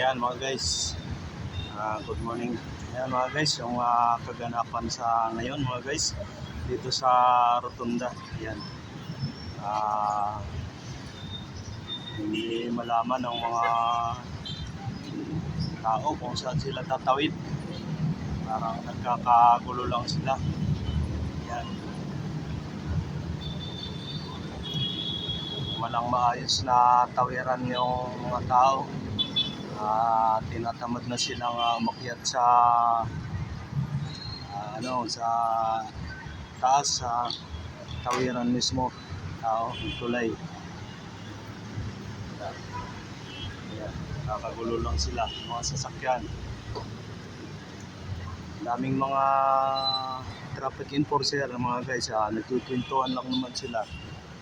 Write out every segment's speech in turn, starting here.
Ayan mga guys, good morning. Ayan mga guys, yung kaganapan sa ngayon mga guys, dito sa Rotunda. Ayan, ah, hindi malaman ng mga tao kung saan sila tatawid. Parang nagkakagulo lang sila. Ayan, walang maayos na tawiran yung mga tao. Tinatamad na silang umakyat sa sa taas sa tawiran mismo, tulay. Ayan, kakagulo lang sila, mga sasakyan. Daming mga traffic enforcer mga guys, nagpipintuan lang naman sila.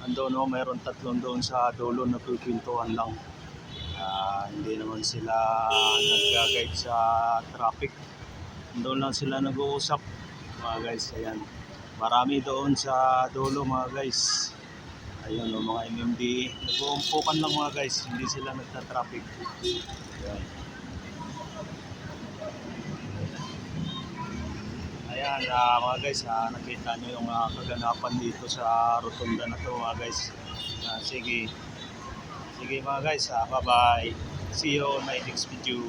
Ando no, mayroon tatlong doon sa dulo na pipintuan lang. Hindi naman sila nag-guide sa traffic. Doon lang sila nag-uusap mga guys. Ayan, marami doon sa dulo mga guys. Ayun o, mga MMDA nag-uumpukan lang mga guys, hindi sila nagta-traffic. Ayan. Ayan mga guys, nakita nyo yung kaganapan dito sa Rotunda na to mga guys. Sige mga guys, bye bye, see you on my next video.